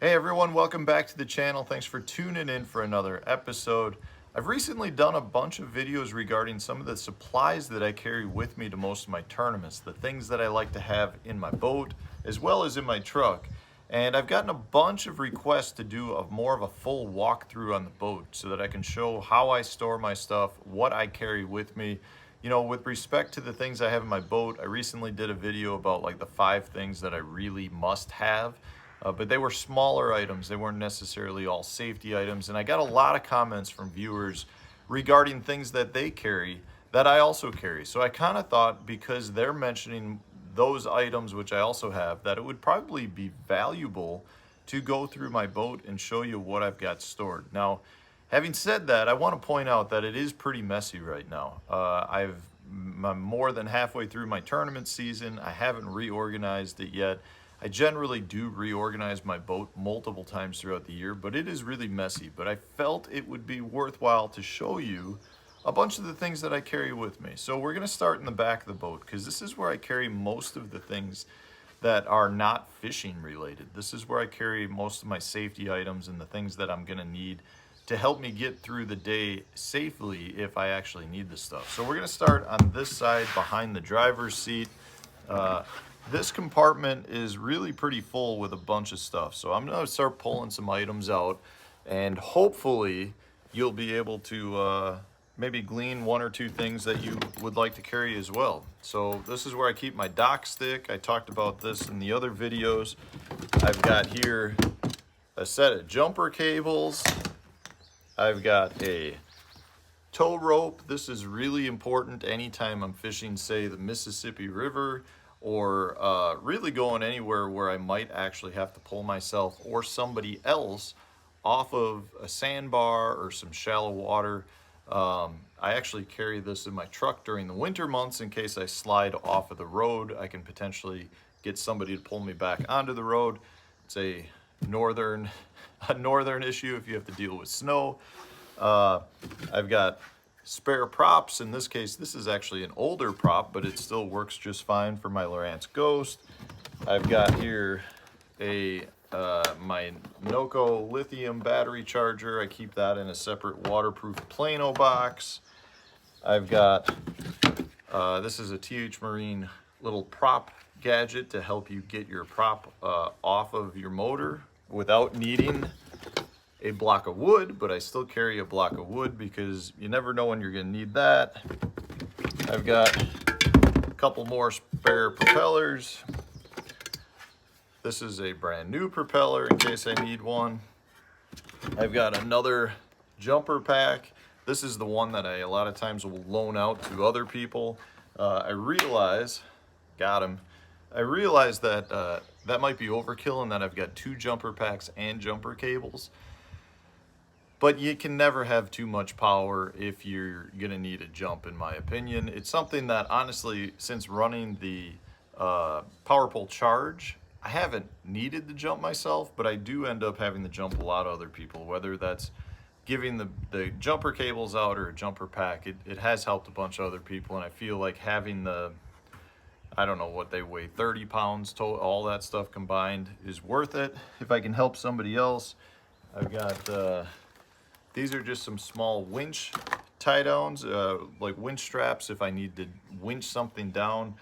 Hey everyone, welcome back to the channel. Thanks for tuning in for another episode. I've recently done a bunch of videos regarding some of the supplies that I carry with me to most of my tournaments, the things that I like to have in my boat as well as in my truck. And I've gotten a bunch of requests to do more of a full walkthrough on the boat so that I can show how I store my stuff, what I carry with me. You know, with respect to the things I have in my boat, I recently did a video about like the 5 things that I really must have. But they were smaller items. They weren't necessarily all safety items. And I got a lot of comments from viewers regarding things that they carry that I also carry. So I kind of thought, because they're mentioning those items, which I also have, that it would probably be valuable to go through my boat and show you what I've got stored. Now, having said that, I want to point out that it is pretty messy right now. I'm more than halfway through my tournament season. I haven't reorganized it yet. I generally do reorganize my boat multiple times throughout the year, but it is really messy. But I felt it would be worthwhile to show you a bunch of the things that I carry with me. So we're going to start in the back of the boat, because this is where I carry most of the things that are not fishing related. This is where I carry most of my safety items and the things that I'm going to need to help me get through the day safely if I actually need the stuff. So we're going to start on this side behind the driver's seat. This compartment is really pretty full with a bunch of stuff. So I'm going to start pulling some items out, and hopefully you'll be able to maybe glean 1 or 2 things that you would like to carry as well. So this is where I keep my dock stick. I talked about this in the other videos. I've got here a set of jumper cables. I've got a tow rope. This is really important anytime I'm fishing, say, the Mississippi River, or really going anywhere where I might actually have to pull myself or somebody else off of a sandbar or some shallow water. I actually carry this in my truck during the winter months in case I slide off of the road. I can potentially get somebody to pull me back onto the road. It's a northern issue if you have to deal with snow. I've got spare props. In this case, this is actually an older prop, but it still works just fine for my Lowrance Ghost. I've got here my Noco lithium battery charger. I keep that in a separate waterproof Plano box. I've got, this is a TH Marine little prop gadget to help you get your prop off of your motor without needing a block of wood, but I still carry a block of wood because you never know when you're going to need that. I've got a couple more spare propellers. This is a brand new propeller in case I need one. I've got another jumper pack. This is the one that I a lot of times will loan out to other people. I realize that that might be overkill and that I've got 2 jumper packs and jumper cables. But you can never have too much power if you're gonna need a jump, in my opinion. It's something that, honestly, since running the power pole charge, I haven't needed the jump myself, but I do end up having to jump a lot of other people, whether that's giving the jumper cables out or a jumper pack. It has helped a bunch of other people, and I feel like having I don't know what they weigh, 30 pounds total, all that stuff combined, is worth it if I can help somebody else. I've got these are just some small winch tie downs, like winch straps if I need to winch something down.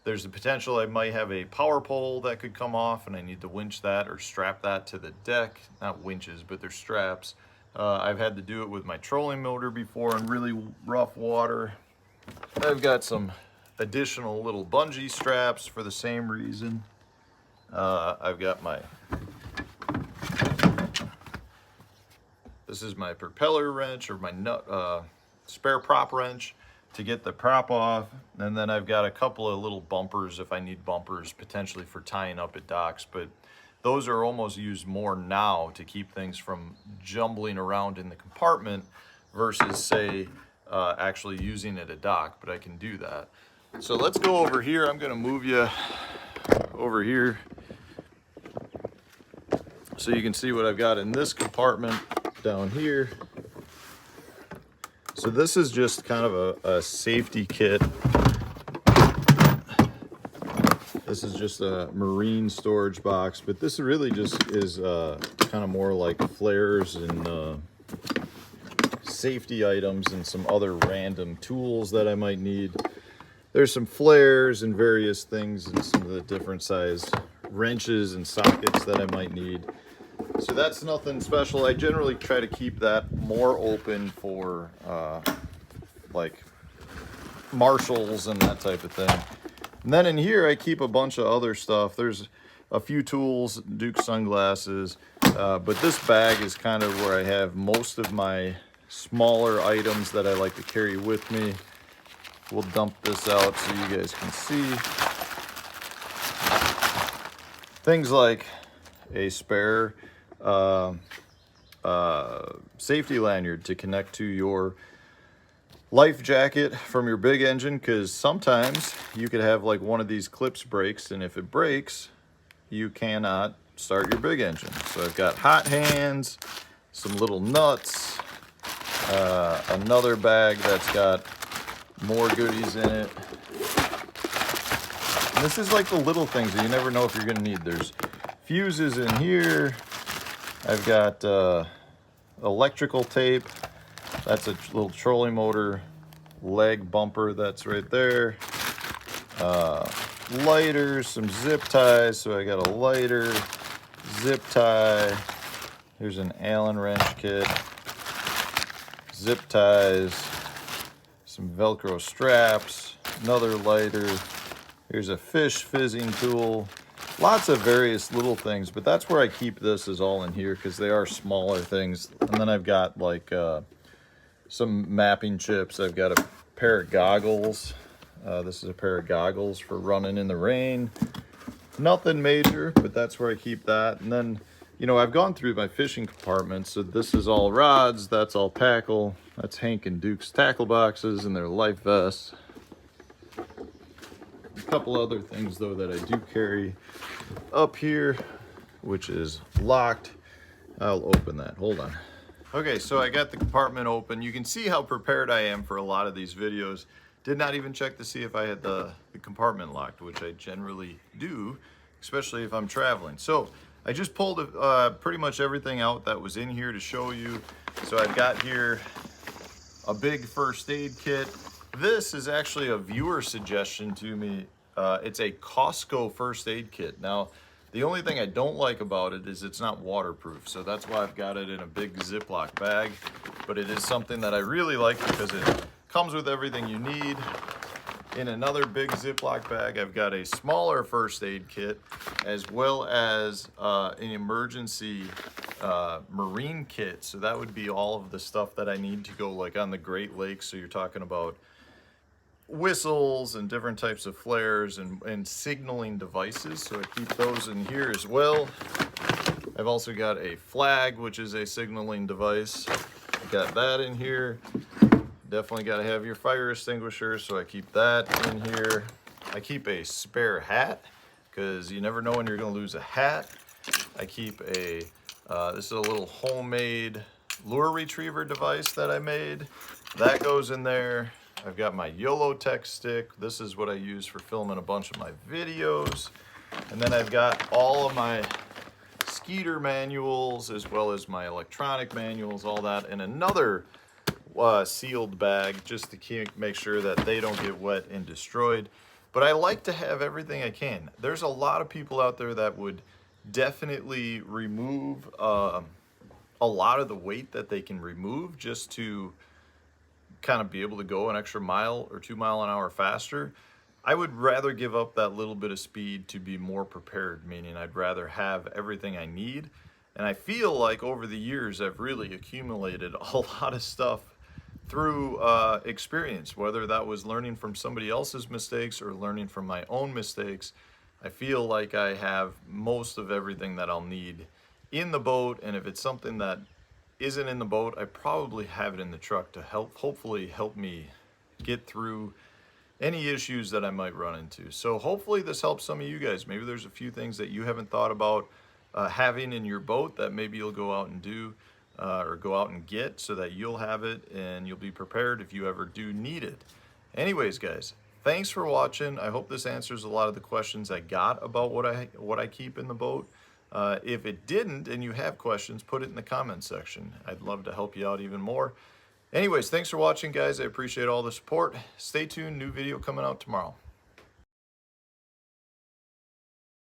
There's a potential I might have a power pole that could come off and I need to winch that or strap that to the deck. Not winches, but they're straps. I've had to do it with my trolling motor before in really rough water. I've got some additional little bungee straps for the same reason. I've got this is my propeller wrench, or my spare prop wrench to get the prop off. And then I've got a couple of little bumpers if I need bumpers, potentially for tying up at docks. But those are almost used more now to keep things from jumbling around in the compartment versus, say, actually using it at dock. But I can do that. So let's go over here. I'm going to move you over here so you can see what I've got in this compartment down here. So this is just kind of a safety kit This is just a marine storage box, but this really just is kind of more like flares and safety items and some other random tools that I might need. There's some flares and various things and some of the different size wrenches and sockets that I might need. So that's nothing special. I generally try to keep that more open for like Marshalls and that type of thing. And then in here I keep a bunch of other stuff. There's a few tools, Duke sunglasses, but this bag is kind of where I have most of my smaller items that I like to carry with me. We'll dump this out so you guys can see. Things like a spare safety lanyard to connect to your life jacket from your big engine, because sometimes you could have like one of these clips breaks, and if it breaks, you cannot start your big engine. So I've got hot hands, some little nuts, another bag that's got more goodies in it. And this is like the little things that you never know if you're gonna need. There's fuses in here. I've got electrical tape. That's a little trolley motor leg bumper that's right there. Lighters, some zip ties. So I got a lighter, zip tie. Here's an Allen wrench kit, zip ties, some Velcro straps, another lighter. Here's a fish fizzing tool. Lots of various little things, but that's where I keep this, is all in here, because they are smaller things. And then I've got like some mapping chips. I've got a pair of goggles. This is a pair of goggles for running in the rain. Nothing major, but that's where I keep that. And then, you know, I've gone through my fishing compartment. So this is all rods, that's all tackle. That's Hank and Duke's tackle boxes and their life vests. A couple other things though that I do carry up here, which is locked. I'll open that, hold on. Okay, so I got the compartment open. You can see how prepared I am for a lot of these videos. Did not even check to see if I had the compartment locked, which I generally do, especially if I'm traveling. So I just pulled pretty much everything out that was in here to show you. So I've got here a big first aid kit. This is actually a viewer suggestion to me. It's a Costco first aid kit. Now, the only thing I don't like about it is it's not waterproof. So that's why I've got it in a big Ziploc bag. But it is something that I really like because it comes with everything you need. In another big Ziploc bag, I've got a smaller first aid kit, as well as an emergency marine kit. So that would be all of the stuff that I need to go like on the Great Lakes. So you're talking about whistles and different types of flares and signaling devices. So I keep those in here as well. I've also got a flag, which is a signaling device. I got that in here. Definitely got to have your fire extinguisher, so I keep that in here. I keep a spare hat because you never know when you're going to lose a hat. I keep a this is a little homemade lure retriever device that I made. That goes in there. I've got my YOLO Tech stick. This is what I use for filming a bunch of my videos. And then I've got all of my Skeeter manuals, as well as my electronic manuals, all that in another sealed bag, just to make sure that they don't get wet and destroyed. But I like to have everything I can. There's a lot of people out there that would definitely remove a lot of the weight that they can remove just to kind of be able to go an extra mile or 2 mile an hour faster. I would rather give up that little bit of speed to be more prepared, meaning I'd rather have everything I need. And I feel like over the years I've really accumulated a lot of stuff through experience, whether that was learning from somebody else's mistakes or learning from my own mistakes. I feel like I have most of everything that I'll need in the boat, and if it's something that isn't in the boat, I probably have it in the truck to hopefully help me get through any issues that I might run into. So hopefully this helps some of you guys. Maybe there's a few things that you haven't thought about having in your boat that maybe you'll go out and do or go out and get, so that you'll have it and you'll be prepared if you ever do need it. Anyways, guys, Thanks for watching. I hope this answers a lot of the questions I got about what I keep in the boat. If it didn't and you have questions, put it in the comments section. I'd love to help you out even more. Anyways, thanks for watching, guys. I appreciate all the support. Stay tuned. New video coming out tomorrow.